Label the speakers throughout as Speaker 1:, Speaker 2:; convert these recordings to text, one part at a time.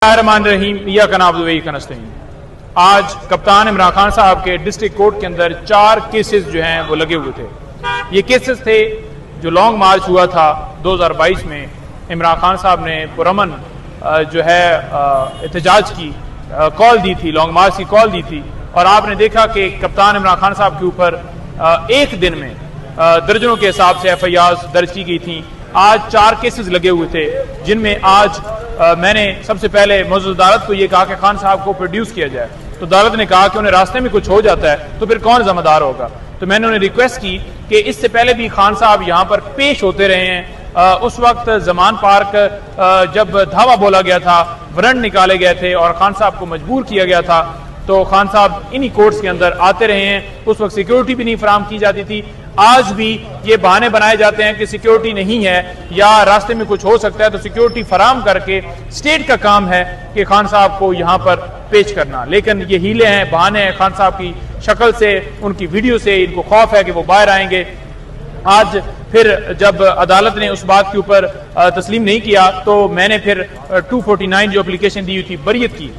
Speaker 1: आज कप्तान इमरान खान साहब के डिस्ट्रिक्ट कोर्ट के अंदर 4 केसेस जो हैं वो लगे हुए थे। ये केसेस थे जो लॉन्ग मार्च हुआ था 2022 में। इमरान खान साहब ने पुरअमन जो है एहतजाज की कॉल दी थी, लॉन्ग मार्च की कॉल दी थी, और आपने देखा कि कप्तान इमरान खान साहब के ऊपर एक दिन में दर्जनों के हिसाब से FIR दर्ज की गई थी। आज 4 केसेस लगे हुए थे, जिनमें आज मैंने सबसे पहले मौजूद अदालत को यह कहा कि खान साहब को प्रोड्यूस किया जाए। तो अदालत ने कहा कि उन्हें रास्ते में कुछ हो जाता है तो फिर कौन जिम्मेदार होगा। तो मैंने उन्हें रिक्वेस्ट की कि इससे पहले भी खान साहब यहाँ पर पेश होते रहे हैं। उस वक्त जमान पार्क जब धावा बोला गया था, वारंट निकाले गए थे और खान साहब को मजबूर किया गया था, तो खान साहब इन्हीं कोर्ट्स के अंदर आते रहे हैं। उस वक्त सिक्योरिटी भी नहीं फराम की जाती थी। आज भी ये बहाने बनाए जाते हैं कि सिक्योरिटी नहीं है या रास्ते में कुछ हो सकता है, तो सिक्योरिटी फराम करके स्टेट का काम है कि खान साहब को यहाँ पर पेश करना। लेकिन ये हीले हैं, बहाने हैं। खान साहब की शक्ल से, उनकी वीडियो से इनको खौफ है कि वो बाहर आएंगे। आज फिर जब अदालत ने उस बात के ऊपर तस्लीम नहीं किया, तो मैंने फिर 249 जो एप्लीकेशन दी हुई थी बरियत की,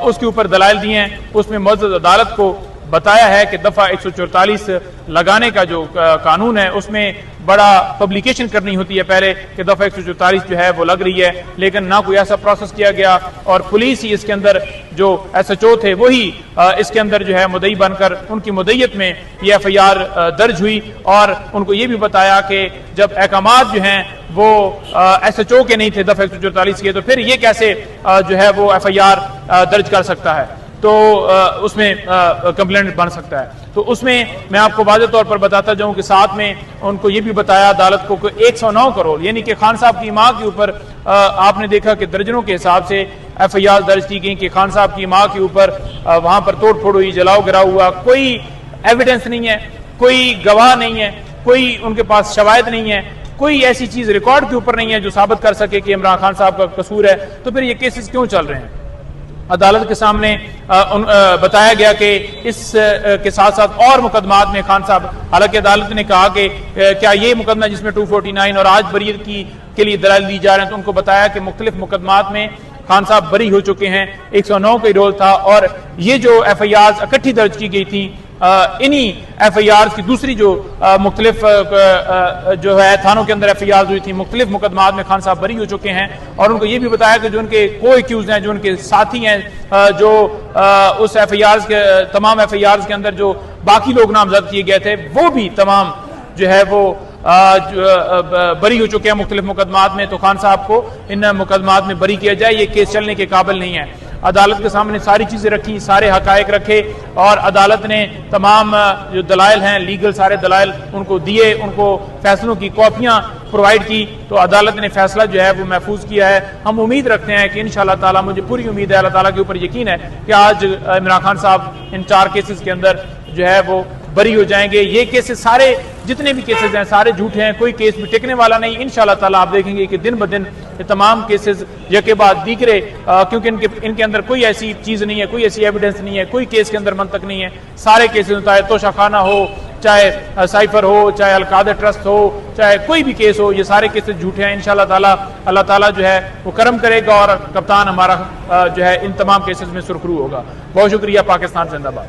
Speaker 1: उसके ऊपर दलाइल दिए हैं। उसमें मौजूद अदालत को बताया है कि दफा 144 लगाने का जो कानून है उसमें बड़ा पब्लिकेशन करनी होती है पहले कि दफा 144 जो है वो लग रही है, लेकिन ना कोई ऐसा प्रोसेस किया गया और पुलिस ही इसके अंदर जो SHO थे वही इसके अंदर जो है मुद्दई बनकर उनकी मुद्दईयत में ये FIR दर्ज हुई। और उनको ये भी बताया कि जब अहकामात जो हैं वो SHO के नहीं थे दफा 144 के, तो फिर ये कैसे जो है वो FIR दर्ज कर सकता है, तो उसमें कंप्लेंट बन सकता है। तो उसमें मैं आपको वाज़ेह तौर पर बताता जाऊं कि साथ में उनको ये भी बताया अदालत को कि 109 करोड़ यानी कि खान साहब की मां के ऊपर आपने देखा कि दर्जनों के हिसाब से FIR दर्ज की गई कि खान साहब की मां के ऊपर वहां पर तोड़ फोड़ हुई, जलाओ गिराव हुआ। कोई एविडेंस नहीं है, कोई गवाह नहीं है, कोई उनके पास शवाहिद नहीं है, कोई ऐसी चीज रिकॉर्ड के ऊपर नहीं है जो साबित कर सके कि इमरान खान साहब का कसूर है। तो फिर ये केसेस क्यों चल रहे हैं? अदालत के सामने बताया गया कि इस के साथ साथ और मुकदमात में खान साहब, हालांकि अदालत ने कहा कि क्या ये मुकदमा जिसमें 249 और आज बरीयत के लिए दलाल दी जा रहे हैं, तो उनको बताया कि मुख्तलिफ मुकदमात में खान साहब बरी हो चुके हैं। 109 का रोल था और ये जो FIR इकट्ठी दर्ज की गई थी, इन्हीं FIR की दूसरी जो मुख्तलिफ जो है थानों के अंदर FIR हुई थी, मुख्तलिफ मुकदमात में खान साहब बरी हो चुके हैं। और उनको ये भी बताया कि जो उनके को एक्यूज हैं, जो उनके साथी हैं, जो उस FIR के तमाम FIR के अंदर जो बाकी लोग नामजद किए गए थे, वो भी तमाम जो है वो बरी हो चुके हैं मुख्तलिफ मुकदमात में। तो खान साहब को इन मुकदमात में बरी किया जाए, ये केस चलने के काबिल नहीं है। अदालत के सामने सारी चीजें रखी, सारे हकायक रखे और अदालत ने तमाम जो दलाइल हैं, लीगल सारे दलाइल उनको दिए, उनको फैसलों की कॉपियां प्रोवाइड की। तो अदालत ने फैसला जो है वो महफूज किया है। हम उम्मीद रखते हैं कि इंशाअल्लाह ताला, मुझे पूरी उम्मीद है, अल्लाह ताला के ऊपर यकीन है कि आज इमरान खान साहब इन 4 केसेस के अंदर जो है वो बरी हो जाएंगे। ये केसेस सारे, जितने भी केसेस हैं, सारे झूठे हैं, कोई केस भी टिकने वाला नहीं। इंशाअल्लाह ताला आप देखेंगे कि दिन ब दिन ये तमाम केसेस यके बाद दीगरे, क्योंकि इनके अंदर कोई ऐसी चीज नहीं है, कोई ऐसी एविडेंस नहीं है, कोई केस के अंदर मंतक नहीं है। सारे केसेस, चाहे तोशाखाना हो, चाहे साइफर हो, चाहे अलकादा ट्रस्ट हो, चाहे कोई भी केस हो, ये सारे केसेस झूठे हैं। इंशाअल्लाह ताला अल्लाह ताला जो है वो करम करेगा और कप्तान हमारा जो है इन तमाम केसेस में सुरखरू होगा। बहुत शुक्रिया। पाकिस्तान जिंदाबाद।